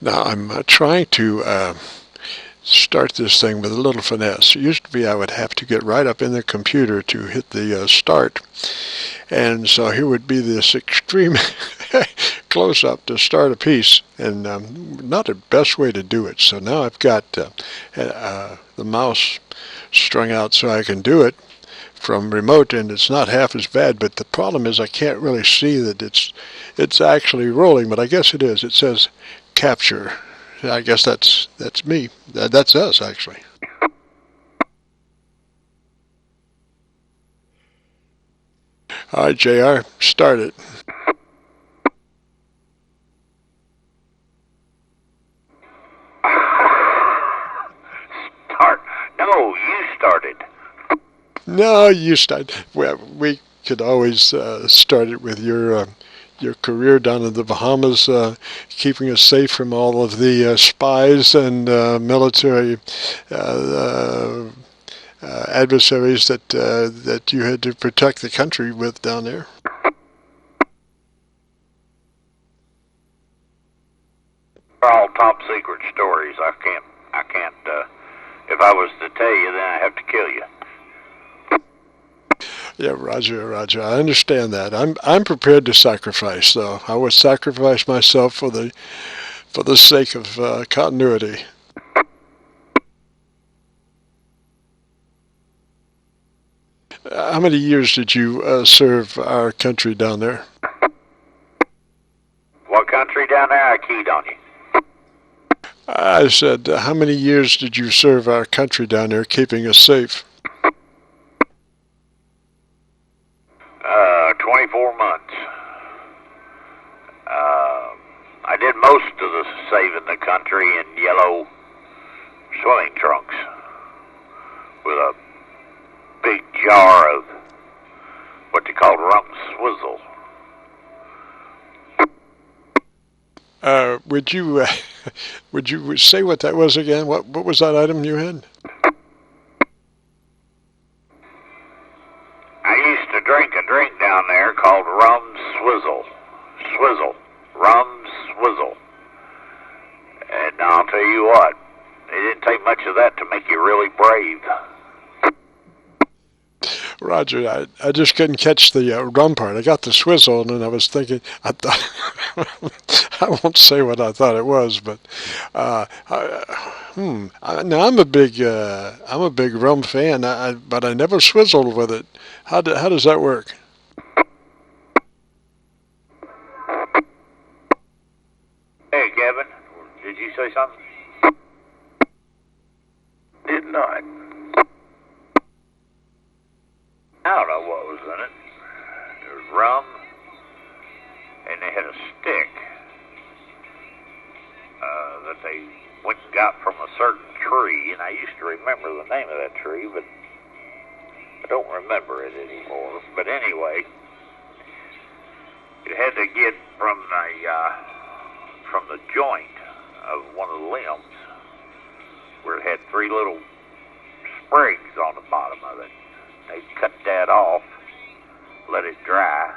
Now I'm trying to start this thing with a little finesse. It used to be I would have to get right up in the computer to hit the start, and so here would be this extreme close-up to start a piece, and not the best way to do it. So now I've got the mouse strung out so I can do it from remote, and it's not half as bad, but the problem is I can't really see that it's actually rolling, but I guess it is. It says capture. I guess that's me. That's us, actually. All right, JR, start it. Start? No, you started. No, you start. Well, we could always start it with your career down in the Bahamas, keeping us safe from all of the spies and military adversaries that you had to protect the country with down there. They're all top secret stories. I can't. If I was to tell you, then I have to kill you. Yeah, Roger. I understand that. I'm prepared to sacrifice, though. I would sacrifice myself for the sake of continuity. How many years did you serve our country down there? What country down there? I keyed on you. I said, how many years did you serve our country down there, keeping us safe? 24 months. I did most of the saving the country in yellow swimming trunks with a big jar of what they call Rum Swizzle. Would you say what that was again? What was that item you had? I used to drink a drink down there called Rum Swizzle. Rum Swizzle. And I'll tell you what, it didn't take much of that to make you really brave. Roger, I just couldn't catch the rum part. I got the swizzle, and I was thinking, I won't say what I thought it was, but now I'm a big rum fan, but I never swizzled with it. How does that work? Hey, Kevin, did you say something? Did not. I don't know what was in it. There was rum, and they had a stick that they went and got from a certain tree, and I used to remember the name of that tree, but I don't remember it anymore. But anyway, it had to get from the joint of one of the limbs, where it had three little sprigs on the bottom of it. They cut that off, let it dry.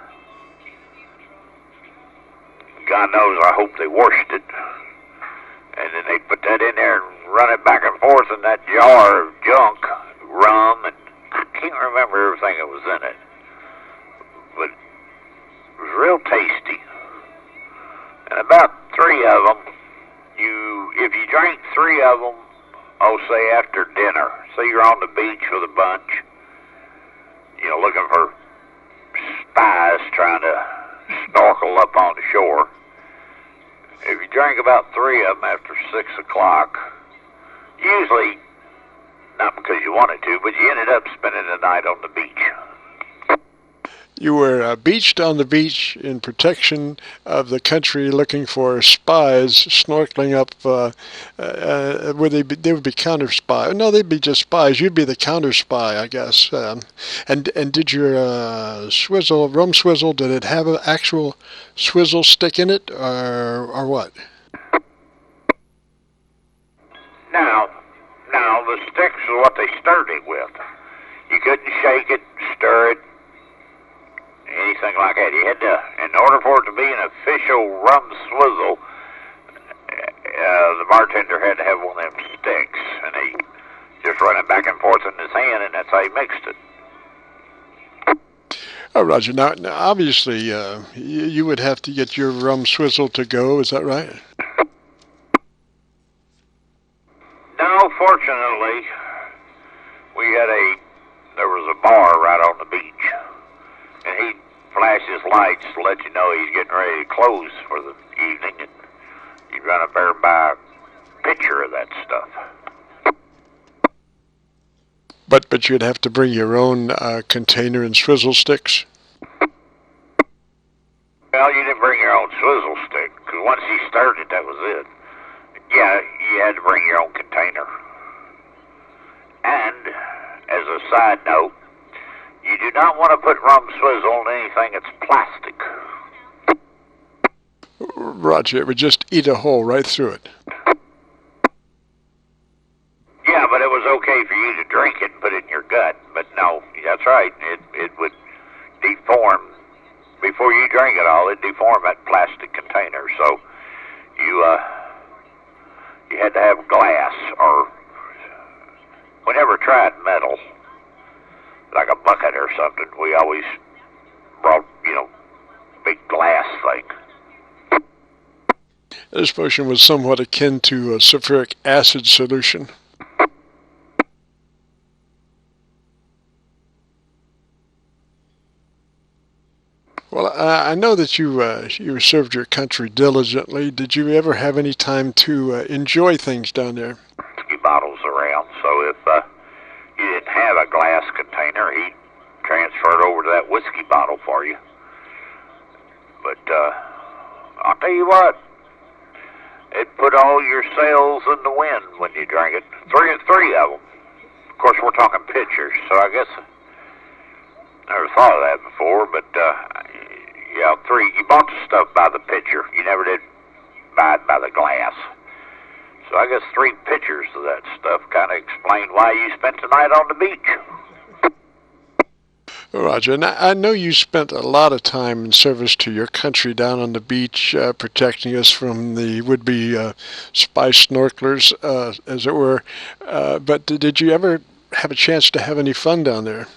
God knows, I hope they washed it. And then they put that in there and run it back and forth in that jar of junk, rum, and I can't remember everything that was in it. But it was real tasty. And about three of them, if you drank three of them, say after dinner, say you're on the beach with a bunch, looking for spies trying to snorkel up on the shore. If you drank about three of them after 6 o'clock, usually not because you wanted to, but you ended up spending the night on the beach. You were beached on the beach in protection of the country, looking for spies snorkeling up. Where they would be counter spy. No, they'd be just spies. You'd be the counter spy, I guess. And did your rum swizzle? Did it have an actual swizzle stick in it, or what? Now the sticks are what they stirred it with. You couldn't shake it, stir it, anything like that. You had to, in order for it to be an official Rum Swizzle, the bartender had to have one of them sticks, and he just run it back and forth in his hand, and that's how he mixed it. Oh, Roger. Now obviously, you would have to get your Rum Swizzle to go. Is that right? No, fortunately, there was a bar right on the beach, and he'd flash his lights to let you know he's getting ready to close for the evening, and you'd run up there and buy a pitcher of that stuff. But you'd have to bring your own container and swizzle sticks? Well, you didn't bring your own swizzle stick, because once he started, that was it. Yeah, you had to bring your own container. And, as a side note, you do not want to put Rum Swizzle in anything that's plastic. Roger, it would just eat a hole right through it. Yeah, but it was okay for you to drink it and put it in your gut. But no, that's right. It would deform. Before you drank it all, it'd deform that plastic container. So you had to have glass, or we never tried metal, like a bucket or something. We always brought, big glass thing. This potion was somewhat akin to a sulfuric acid solution. Well, I know that you served your country diligently. Did you ever have any time to enjoy things down there? Whiskey bottles around, so if you didn't have a glass container, he'd transfer it over to that whiskey bottle for you. But I'll tell you what, it put all your sails in the wind when you drank it. Three of them. Of course, we're talking pitchers, so I guess I never thought of that before, but three. You bought the stuff by the pitcher. You never did buy it by the glass. So I guess 3 pitchers of that stuff kind of explained why you spent the night on the beach. Roger, and I know you spent a lot of time in service to your country down on the beach, protecting us from the would-be spy snorkelers, as it were. But did you ever have a chance to have any fun down there?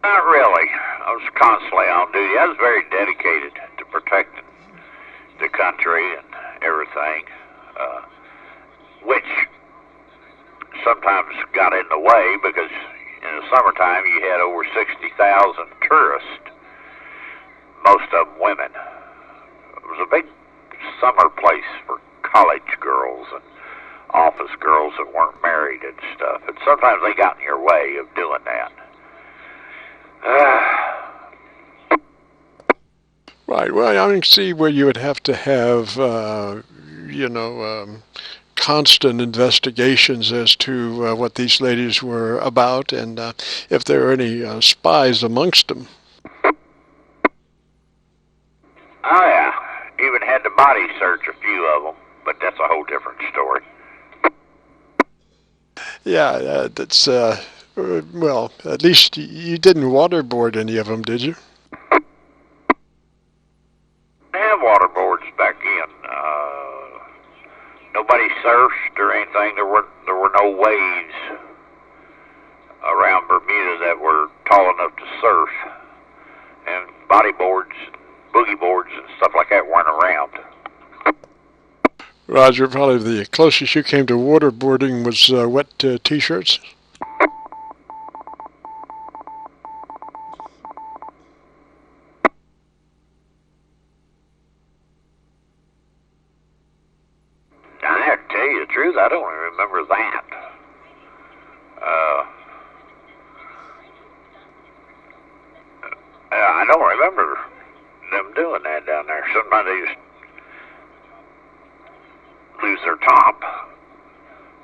Not really. I was constantly on duty. I was very dedicated to protecting the country and everything, which sometimes got in the way because in the summertime you had over 60,000 tourists, most of them women. It was a big summer place for college girls and office girls that weren't married and stuff, and sometimes they got in your way of doing that. Right. Well, I can see where you would have to have, constant investigations as to what these ladies were about, and if there were any spies amongst them. Oh yeah, even had to body search a few of them, but that's a whole different story. Yeah, that's well, at least you didn't waterboard any of them, did you? They have waterboards back in. Nobody surfed or anything. There were no waves around Bermuda that were tall enough to surf, and bodyboards, boogie boards, and stuff like that weren't around. Roger, probably the closest you came to waterboarding was wet T-shirts. I have to tell you the truth, I don't remember that. I don't remember them doing that down there. Sometimes they just lose their top.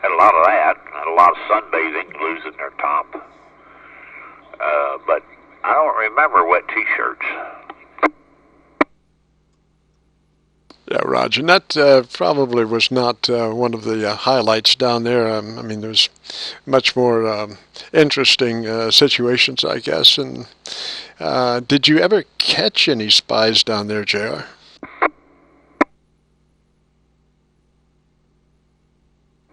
Had a lot of that. Had a lot of sunbathing, losing their top. But I don't remember wet T-shirts. Yeah, Roger. imagine. That probably was not one of the highlights down there. I mean, there's much more interesting situations, I guess. And did you ever catch any spies down there, JR?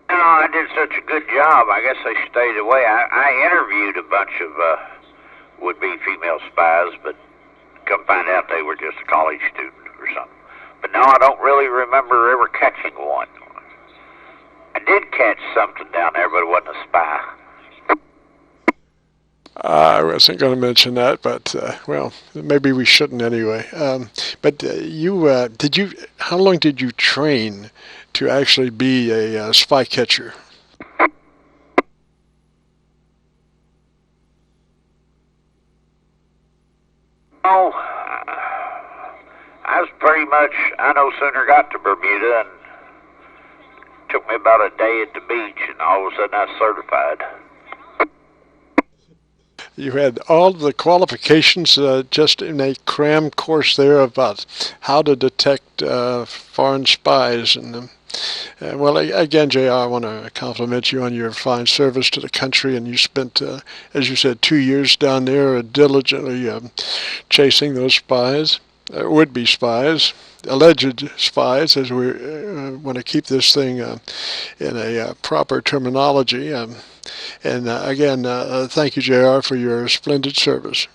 No, I did such a good job. I guess they stayed away. I interviewed a bunch of would-be female spies, but come find out they were just a college student or something. But no, I don't really remember ever catching one. I did catch something down there, but it wasn't a spy. I wasn't going to mention that, but well, maybe we shouldn't anyway. But how long did you train to actually be a spy catcher? Oh, I was pretty much, I no sooner got to Bermuda and took me about a day at the beach, and all of a sudden I was certified. You had all the qualifications just in a cram course there about how to detect foreign spies. And well, again, JR, I want to compliment you on your fine service to the country. And you spent, as you said, 2 years down there diligently chasing those spies, would-be spies, alleged spies, as we want to keep this thing in a proper terminology. And again, thank you, JR, for your splendid service.